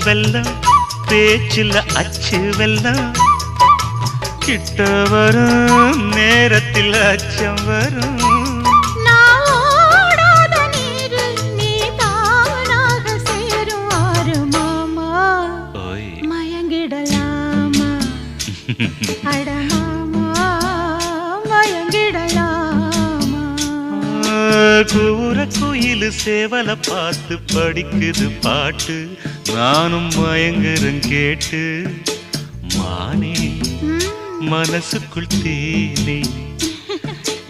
வெல்லம் பேச்சில் அச்சு வெல்லம் கிட்ட வரும் நேரத்தில் அச்சம் வரும் கூற குயிலு சேவல பார்த்து படிக்குது பாட்டு நானும் மயங்குறேன் கேட்டு மானே மனசுக்குள் தேனே